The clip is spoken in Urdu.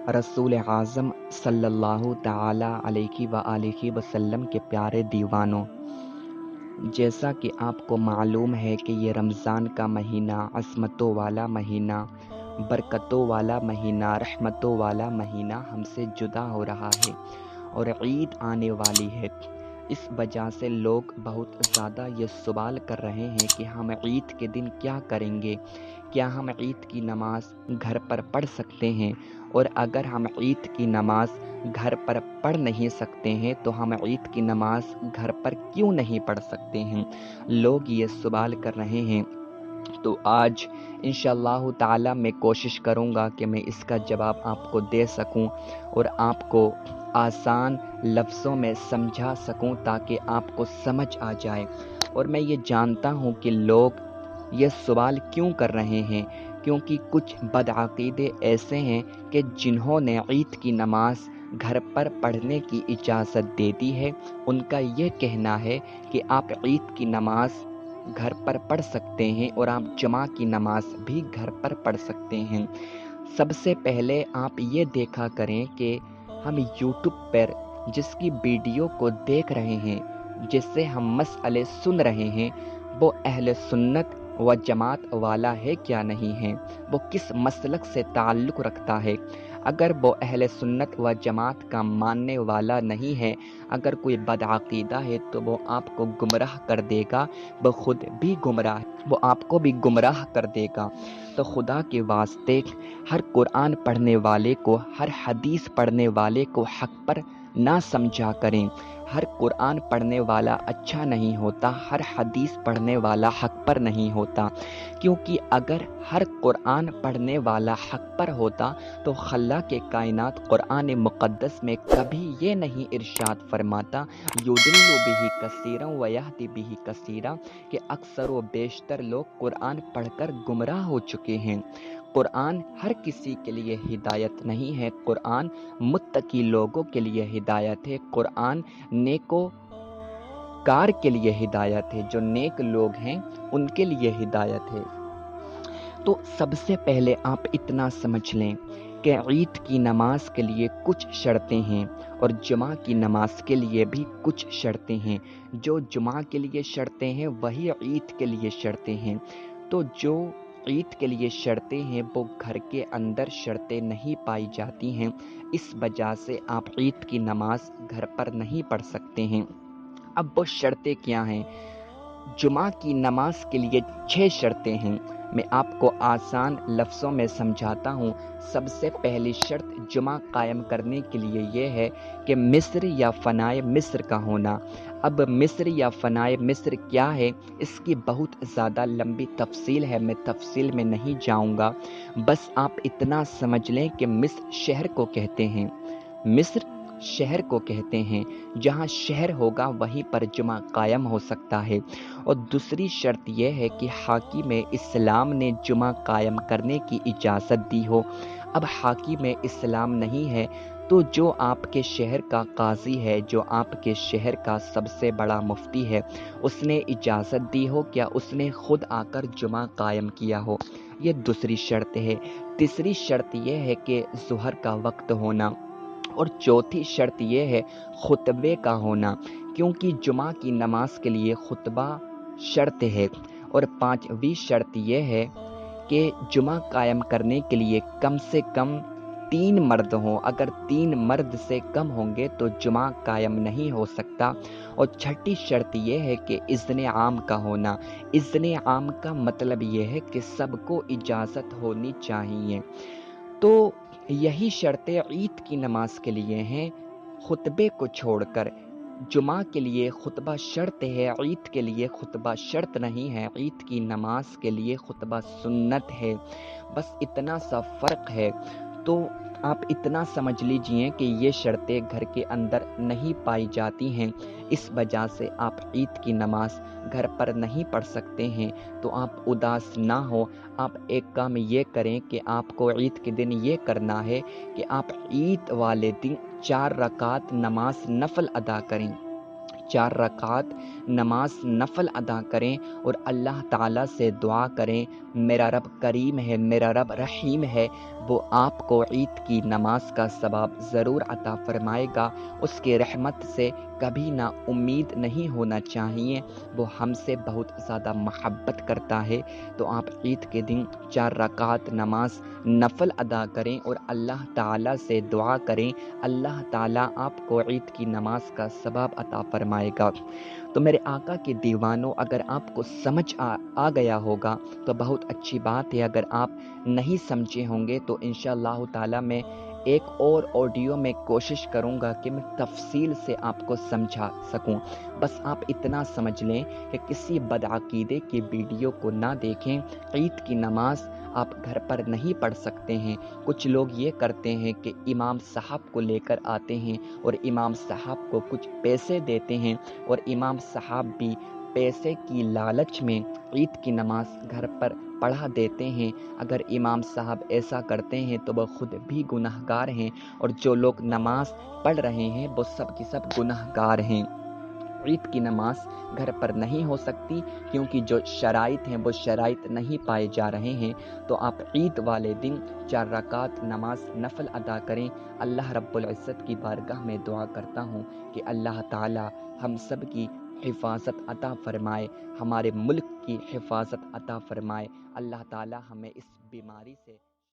رسول اعظم صلی اللہ تعالی علیہ وآلہ وسلم کے پیارے دیوانوں، جیسا کہ آپ کو معلوم ہے کہ یہ رمضان کا مہینہ عصمتوں والا مہینہ، برکتوں والا مہینہ، رحمتوں والا مہینہ ہم سے جدا ہو رہا ہے اور عید آنے والی ہے۔ اس وجہ سے لوگ بہت زیادہ یہ سوال کر رہے ہیں کہ ہم عید کے دن کیا کریں گے، کیا ہم عید کی نماز گھر پر پڑھ سکتے ہیں، اور اگر ہم عید کی نماز گھر پر پڑھ نہیں سکتے ہیں تو ہم عید کی نماز گھر پر کیوں نہیں پڑھ سکتے ہیں؟ لوگ یہ سوال کر رہے ہیں۔ تو آج انشاءاللہ تعالی میں کوشش کروں گا کہ میں اس کا جواب آپ کو دے سکوں اور آپ کو آسان لفظوں میں سمجھا سکوں تاکہ آپ کو سمجھ آ جائے۔ اور میں یہ جانتا ہوں کہ لوگ یہ سوال کیوں کر رہے ہیں، کیونکہ کچھ بدعقیدے ایسے ہیں کہ جنہوں نے عید کی نماز گھر پر پڑھنے کی اجازت دے دی ہے۔ ان کا یہ کہنا ہے کہ آپ عید کی نماز گھر پر پڑھ سکتے ہیں اور آپ جمعہ کی نماز بھی گھر پر پڑھ سکتے ہیں۔ سب سے پہلے آپ یہ دیکھا کریں کہ ہم یوٹیوب پر جس کی ویڈیو کو دیکھ رہے ہیں، جس سے ہم مسئلے سن رہے ہیں، وہ اہل سنت و جماعت والا ہے کیا نہیں ہے، وہ کس مسلک سے تعلق رکھتا ہے۔ اگر وہ اہل سنت و جماعت کا ماننے والا نہیں ہے، اگر کوئی بدعقیدہ ہے تو وہ آپ کو گمراہ کر دے گا، وہ خود بھی گمراہ ہے، وہ آپ کو بھی گمراہ کر دے گا۔ تو خدا کے واسطے ہر قرآن پڑھنے والے کو، ہر حدیث پڑھنے والے کو حق پر نہ سمجھا کریں۔ ہر قرآن پڑھنے والا اچھا نہیں ہوتا، ہر حدیث پڑھنے والا حق پر نہیں ہوتا، کیونکہ اگر ہر قرآن پڑھنے والا حق پر ہوتا تو خالق کے کائنات قرآن مقدس میں کبھی یہ نہیں ارشاد فرماتا یضل بہ کثیرا ویہدی بہ کثیرا کہ اکثر و بیشتر لوگ قرآن پڑھ کر گمراہ ہو چکے ہیں۔ قرآن ہر کسی کے لیے ہدایت نہیں ہے، قرآن متقی لوگوں کے لیے ہدایت ہے، قرآن نیکو کار کے لیے ہدایت ہے، جو نیک لوگ ہیں ان کے لیے ہدایت ہے۔ تو سب سے پہلے آپ اتنا سمجھ لیں کہ عید کی نماز کے لیے کچھ شرطیں ہیں اور جمعہ کی نماز کے لیے بھی کچھ شرطیں ہیں۔ جو جمعہ کے لیے شرطیں ہیں وہی عید کے لیے شرطیں ہیں۔ تو جو عید کے لیے شرطیں ہیں وہ گھر کے اندر شرطیں نہیں پائی جاتی ہیں، اس وجہ سے آپ عید کی نماز گھر پر نہیں پڑھ سکتے ہیں۔ اب وہ شرطیں کیا ہیں؟ جمعہ کی نماز کے لیے 6 شرطیں ہیں۔ میں آپ کو آسان لفظوں میں سمجھاتا ہوں۔ سب سے پہلی شرط جمعہ قائم کرنے کے لیے یہ ہے کہ مصر یا فنائے مصر کا ہونا۔ اب مصر یا فنائے مصر کیا ہے، اس کی بہت زیادہ لمبی تفصیل ہے، میں تفصیل میں نہیں جاؤں گا، بس آپ اتنا سمجھ لیں کہ مصر شہر کو کہتے ہیں، مصر شہر کو کہتے ہیں، جہاں شہر ہوگا وہیں پر جمعہ قائم ہو سکتا ہے۔ اور دوسری شرط یہ ہے کہ حاکم اسلام نے جمعہ قائم کرنے کی اجازت دی ہو۔ اب حاکم اسلام نہیں ہے تو جو آپ کے شہر کا قاضی ہے، جو آپ کے شہر کا سب سے بڑا مفتی ہے، اس نے اجازت دی ہو، کیا اس نے خود آ کر جمعہ قائم کیا ہو، یہ دوسری شرط ہے۔ تیسری شرط یہ ہے کہ ظہر کا وقت ہونا، اور چوتھی شرط یہ ہے خطبے کا ہونا، کیونکہ جمعہ کی نماز کے لیے خطبہ شرط ہے۔ اور پانچویں شرط یہ ہے کہ جمعہ قائم کرنے کے لیے کم سے کم 3 مرد ہوں، اگر 3 مرد سے کم ہوں گے تو جمعہ قائم نہیں ہو سکتا۔ اور چھٹی شرط یہ ہے کہ اذن عام کا ہونا۔ اذن عام کا مطلب یہ ہے کہ سب کو اجازت ہونی چاہیے۔ تو یہی شرطیں عید کی نماز کے لیے ہیں، خطبے کو چھوڑ کر۔ جمعہ کے لیے خطبہ شرط ہے، عید کے لیے خطبہ شرط نہیں ہے، عید کی نماز کے لیے خطبہ سنت ہے، بس اتنا سا فرق ہے۔ تو آپ اتنا سمجھ لیجئے کہ یہ شرطیں گھر کے اندر نہیں پائی جاتی ہیں، اس وجہ سے آپ عید کی نماز گھر پر نہیں پڑھ سکتے ہیں۔ تو آپ اداس نہ ہو، آپ ایک کام یہ کریں کہ آپ کو عید کے دن یہ کرنا ہے کہ آپ عید والے دن 4 رکعت نماز نفل ادا کریں۔ 4 رکعت نماز نفل ادا کریں اور اللہ تعالیٰ سے دعا کریں، میرا رب کریم ہے، میرا رب رحیم ہے، وہ آپ کو عید کی نماز کا ثواب ضرور عطا فرمائے گا۔ اس کی رحمت سے کبھی نا امید نہیں ہونا چاہیے، وہ ہم سے بہت زیادہ محبت کرتا ہے۔ تو آپ عید کے دن 4 رکعت نماز نفل ادا کریں اور اللہ تعالیٰ سے دعا کریں، اللہ تعالیٰ آپ کو عید کی نماز کا ثواب عطا فرمائے گا۔ تو میرے آقا کے دیوانوں، اگر آپ کو سمجھ آ گیا ہوگا تو بہت اچھی بات ہے، اگر آپ نہیں سمجھے ہوں گے تو انشاءاللہ تعالیٰ میں ایک اور آڈیو میں کوشش کروں گا کہ میں تفصیل سے آپ کو سمجھا سکوں۔ بس آپ اتنا سمجھ لیں کہ کسی بدعقیدے کی ویڈیو کو نہ دیکھیں۔ عید کی نماز آپ گھر پر نہیں پڑھ سکتے ہیں۔ کچھ لوگ یہ کرتے ہیں کہ امام صاحب کو لے کر آتے ہیں اور امام صاحب کو کچھ پیسے دیتے ہیں اور امام صاحب بھی پیسے کی لالچ میں عید کی نماز گھر پر پڑھا دیتے ہیں۔ اگر امام صاحب ایسا کرتے ہیں تو وہ خود بھی گنہگار ہیں، اور جو لوگ نماز پڑھ رہے ہیں وہ سب کی سب گنہگار ہیں۔ عید کی نماز گھر پر نہیں ہو سکتی کیونکہ جو شرائط ہیں وہ شرائط نہیں پائے جا رہے ہیں۔ تو آپ عید والے دن 4 رکعت نماز نفل ادا کریں۔ اللہ رب العزت کی بارگاہ میں دعا کرتا ہوں کہ اللہ تعالی ہم سب کی حفاظت عطا فرمائے، ہمارے ملک کی حفاظت عطا فرمائے۔ اللہ تعالی ہمیں اس بیماری سے